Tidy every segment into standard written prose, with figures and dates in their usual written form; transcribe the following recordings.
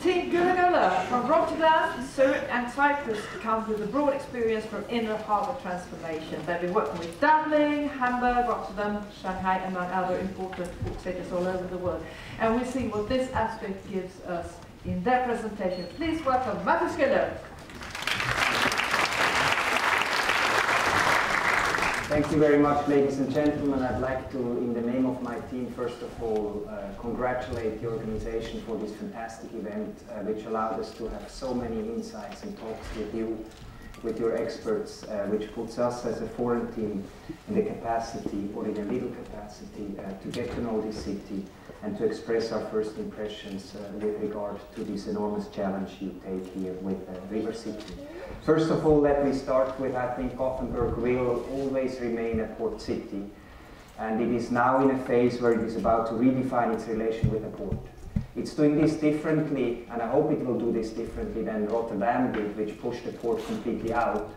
Team Güller from Rotterdam, Zurich and Cyprus come with a broad experience from inner harbour transformation. They've been working with Dublin, Hamburg, Rotterdam, Shanghai and among other important port cities all over the world. And we'll see what this aspect gives us in their presentation. Please welcome Marcus Güller. Thank you very much, ladies and gentlemen. I'd like to, in the name of my team, first of all, congratulate the organization for this fantastic event, which allowed us to have so many insights and talks with you, with your experts, which puts us as a foreign team in the capacity, or in a little capacity, to get to know this city and to express our first impressions with regard to this enormous challenge you take here with River City. First of all, let me start with, I think Gothenburg will always remain a port city, and it is now in a phase where it is about to redefine its relation with the port. It's doing this differently, and I hope it will do this differently than Rotterdam did, which pushed the port completely out,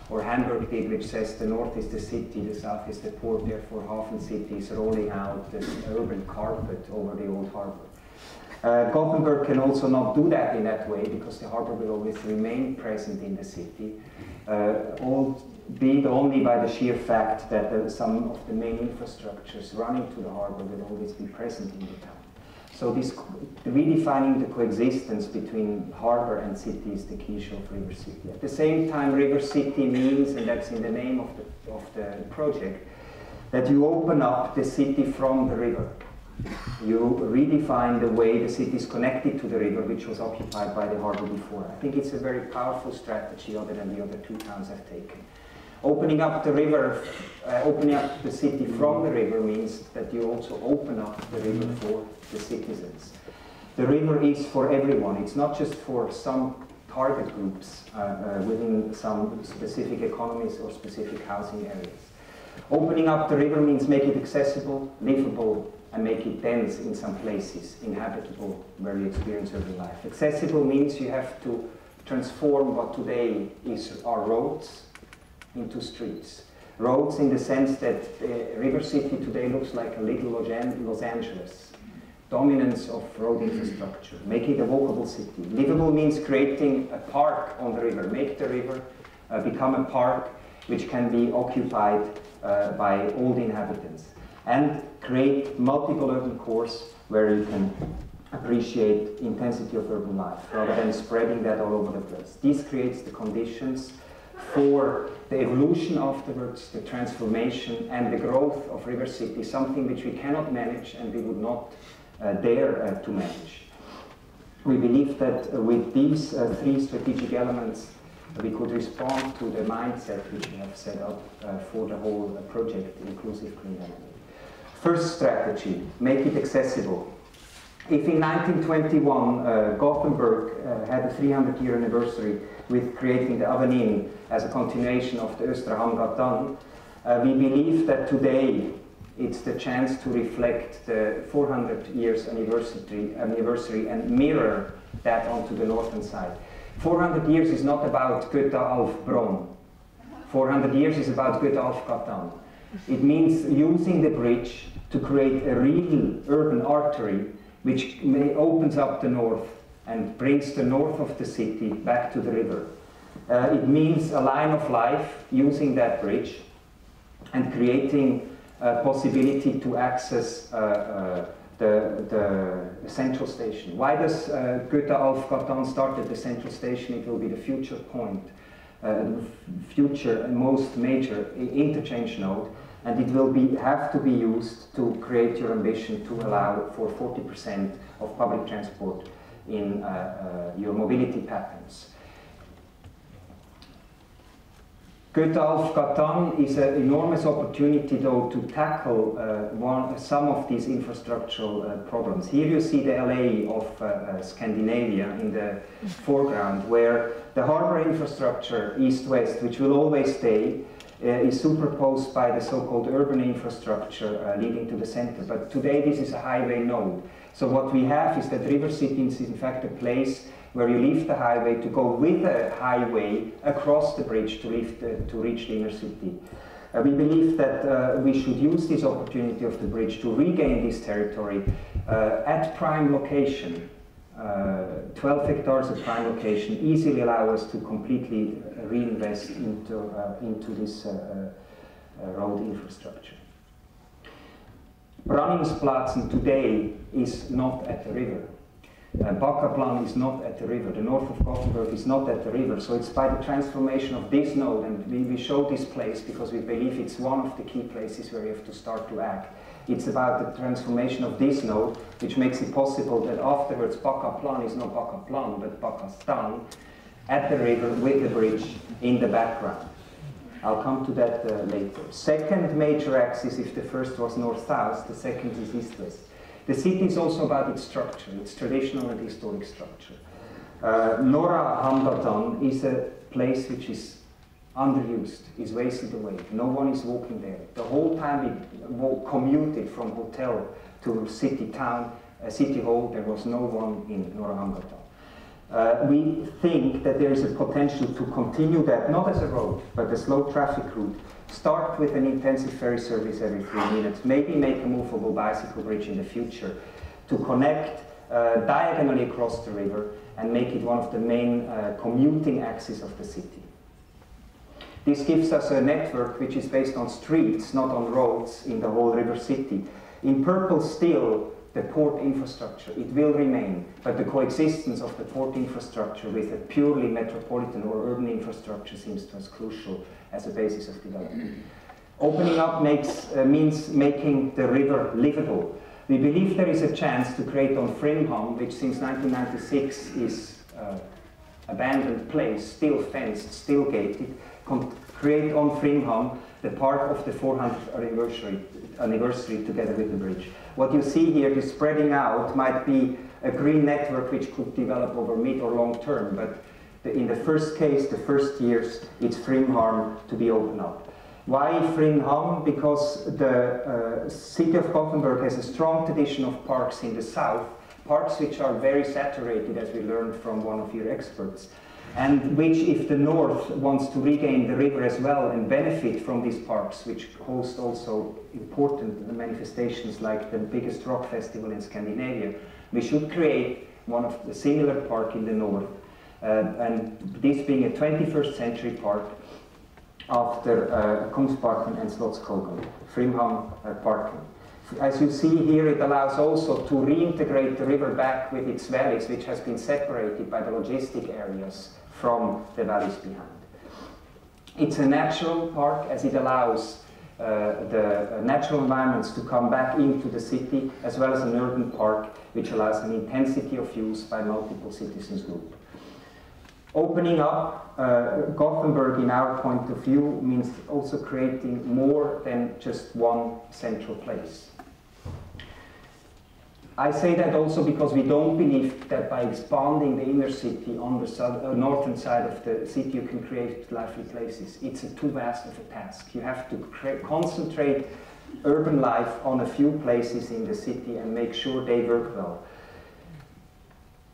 or Hamburg did, which says the north is the city, the south is the port, therefore Hafen City is rolling out the urban carpet over the old harbor. Gothenburg can also not do that in that way, because the harbor will always remain present in the city, albeit only by the sheer fact that some of the main infrastructures running to the harbor will always be present in the town. So this redefining the coexistence between harbor and city is the key issue of River City. At the same time, River City means, and that's in the name of the project, that you open up the city from the river. You redefine the way the city is connected to the river, which was occupied by the harbor before. I think it's a very powerful strategy, other than the other two towns have taken. Opening up the river, opening up the city from the river means that you also open up the river for the citizens. The river is for everyone. It's not just for some target groups within some specific economies or specific housing areas. Opening up the river means make it accessible, livable, and make it dense in some places, inhabitable, where you experience urban life. Accessible means you have to transform what today are roads into streets. Roads in the sense that River City today looks like a little Los Angeles. Dominance of road infrastructure. Make it a walkable city. Livable means creating a park on the river. Make the river become a park which can be occupied by all the inhabitants. And create multiple urban cores where you can appreciate intensity of urban life rather than spreading that all over the place. This creates the conditions for the evolution afterwards, the transformation and the growth of River City, something which we cannot manage and we would not dare to manage. We believe that with these three strategic elements we could respond to the mindset which we have set up for the whole project, Inclusive Clean Energy. First strategy, make it accessible. If in 1921 Gothenburg had a 300-year anniversary with creating the Avenue as a continuation of the Östra Hamngatan, we believe that today it's the chance to reflect the 400 years anniversary and mirror that onto the northern side. 400 years is not about Göta auf Bron. 400 years is about Göta auf Gatan. It means using the bridge to create a real urban artery which opens up the north and brings the north of the city back to the river. It means a line of life using that bridge and creating a possibility to access the central station. Why does Göta auf Gatan start at the central station? It will be the future point, future and most major interchange node, and it will have to be used to create your ambition to allow for 40% of public transport in your mobility patterns. Göta auf Gatan is an enormous opportunity, though, to tackle some of these infrastructural problems. Here you see the LA of Scandinavia in the foreground, where the harbor infrastructure, east-west, which will always stay, is superposed by the so-called urban infrastructure leading to the center. But today this is a highway node. So what we have is that River City is in fact a place where you leave the highway to go with a highway across the bridge to reach the inner city. We believe that we should use this opportunity of the bridge to regain this territory at prime location 12 hectares of prime location easily allow us to completely reinvest into this road infrastructure. Branningsplatzen today is not at the river. Bakkaplan is not at the river. The north of Gothenburg is not at the river. So it's by the transformation of this node, and we show this place because we believe it's one of the key places where we have to start to act. It's about the transformation of this node, which makes it possible that afterwards Bakkaplan is not Bakkaplan, but Bakkastan at the river with the bridge in the background. I'll come to that later. Second major axis, if the first was north-south, the second is east-west. The city is also about its structure, its traditional and historic structure. Norra Hamngatan is a place which is underused, is wasted away. No one is walking there. The whole time we commuted from hotel to city hall, there was no one in Norra Hamngatan. We think that there is a potential to continue that, not as a road, but a slow traffic route. Start with an intensive ferry service every 3 minutes, maybe make a movable bicycle bridge in the future to connect diagonally across the river and make it one of the main commuting axes of the city. This gives us a network which is based on streets, not on roads in the whole river city. In purple still, the port infrastructure, it will remain, but the coexistence of the port infrastructure with a purely metropolitan or urban infrastructure seems to us crucial as a basis of development. Opening up means making the river livable. We believe there is a chance to create on Frimham, which since 1996 is abandoned place, still fenced, still gated, create on Frimham the part of the 400th anniversary together with the bridge. What you see here, this spreading out, might be a green network which could develop over mid or long term, but in the first case, the first years, it's Frimham to be opened up. Why Frimham? Because the city of Gothenburg has a strong tradition of parks in the south, parks which are very saturated, as we learned from one of your experts, and which, if the north wants to regain the river as well and benefit from these parks, which host also important manifestations like the biggest rock festival in Scandinavia, we should create one of the similar park in the north, and this being a 21st century park after Kungsparken and Slottskogen, Frimham Parken. As you see here, it allows also to reintegrate the river back with its valleys, which has been separated by the logistic areas from the valleys behind. It's a natural park as it allows the natural environments to come back into the city, as well as an urban park which allows an intensity of use by multiple citizens groups. Opening up Gothenburg, in our point of view, means also creating more than just one central place. I say that also because we don't believe that by expanding the inner city on the northern side of the city you can create lively places. It's too vast of a task. You have to concentrate urban life on a few places in the city and make sure they work well.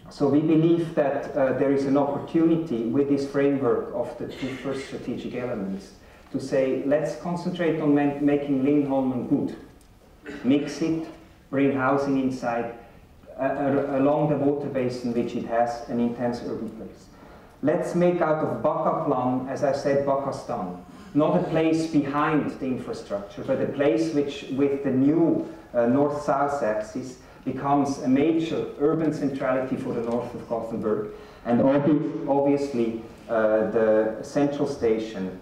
So we believe that there is an opportunity with this framework of the two first strategic elements to say, let's concentrate on making Lindholmen good. Mix it, bring housing inside, along the water basin which it has an intense urban place. Let's make out of Bakkaplan, as I said, Bakkastan. Not a place behind the infrastructure, but a place which, with the new north-south axis, becomes a major urban centrality for the north of Gothenburg. And obviously, the central station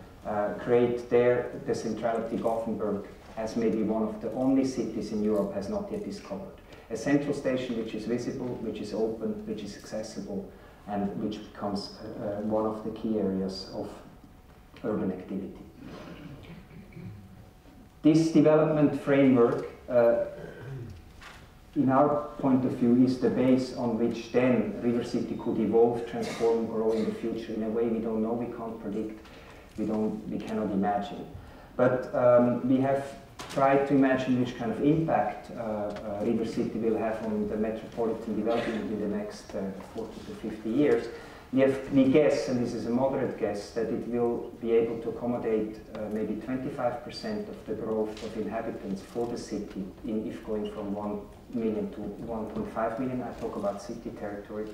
create there the centrality Gothenburg as maybe one of the only cities in Europe has not yet discovered. A central station which is visible, which is open, which is accessible, and which becomes one of the key areas of urban activity. This development framework, in our point of view, is the base on which then River City could evolve, transform, grow in the future in a way we don't know, we can't predict, we cannot imagine. But we have tried to imagine which kind of impact River City will have on the metropolitan development in the next 40 to 50 years. We guess, and this is a moderate guess, that it will be able to accommodate maybe 25% of the growth of inhabitants for the city if going from one million to 1.5 million. I talk about city territory.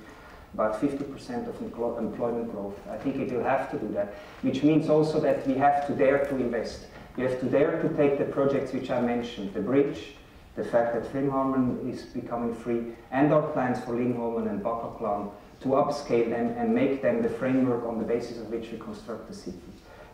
About 50% of employment growth. I think it will have to do that, which means also that we have to dare to invest. We have to dare to take the projects which I mentioned, the bridge, the fact that Frimholmen is becoming free, and our plans for Lingholmen and Bakkaklan to upscale them and make them the framework on the basis of which we construct the city.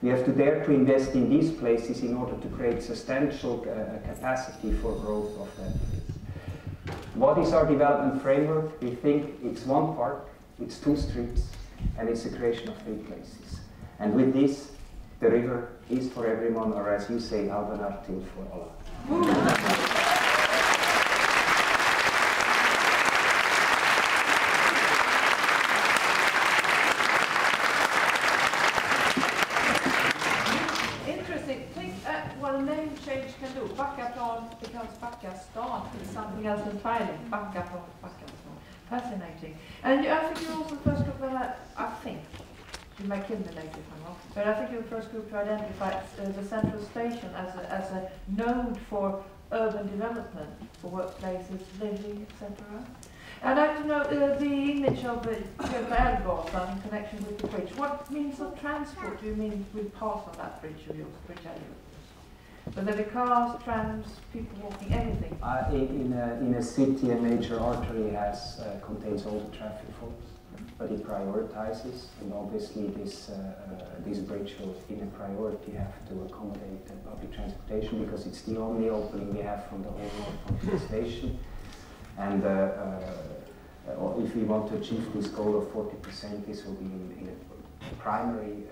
We have to dare to invest in these places in order to create substantial capacity for growth of that place. What is our development framework? We think it's one park, it's 2 streets, and it's the creation of 3 places. And with this, the river is for everyone, or as you say, Albanar til for alla. Becomes Bakkastan, it's something else entirely. Bakkaplan, Bakkastan. Fascinating. And I think you're also the first group that I think, you may kill me later if I'm wrong, but I think you're the first group to identify the central station as a node for urban development, for workplaces, living, etc. I'd like to know the image of the Älvgatan in connection with the bridge. What means of transport do you mean will pass on that bridge of yours, bridge area? Will there be cars, trams, people walking, everything? In a city, a major artery contains all the traffic flows, but it prioritizes, and obviously this bridge will, in a priority, have to accommodate public transportation because it's the only opening we have from the whole north of the station. And if we want to achieve this goal of 40%, this will be in a primary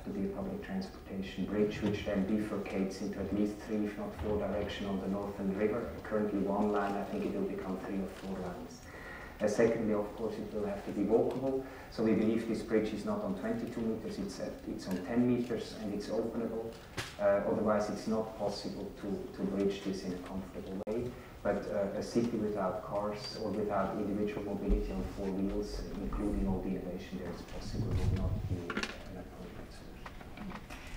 to be a public transportation bridge, which then bifurcates into at least 3, if not 4 directions on the northern river. Currently 1 line, I think it will become 3 or 4 lines. Secondly, of course, it will have to be walkable. So we believe this bridge is not on 22 meters, it's on 10 meters and it's openable. Otherwise, it's not possible to bridge this in a comfortable way. But a city without cars or without individual mobility on 4 wheels, including all the innovation there is possible, will not be an appropriate solution.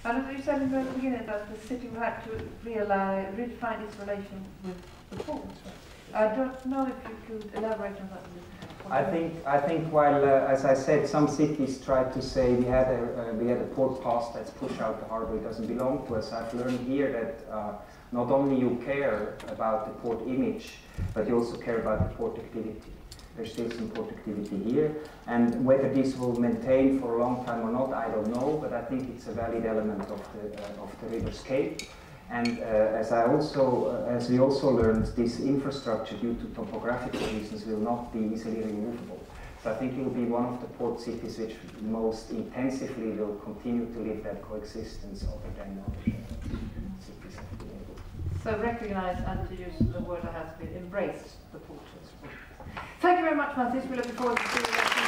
And you said in the beginning that the city will have to redefine its relation with the port. I don't know if you could elaborate on that a little. I think while, as I said, some cities try to say we had a port pass that's push out the harbor, it doesn't belong to us. I've learned here that not only you care about the port image, but you also care about the port activity. There's still some port activity here, and whether this will maintain for a long time or not, I don't know, but I think it's a valid element of the riverscape. And as we also learned, this infrastructure, due to topographical reasons, will not be easily removable. So I think it will be one of the port cities which most intensively will continue to live that coexistence other than other cities have been able to. So recognize, and to use the word that has been embraced, the port. Thank you very much, Mathis. We're looking forward to seeing you.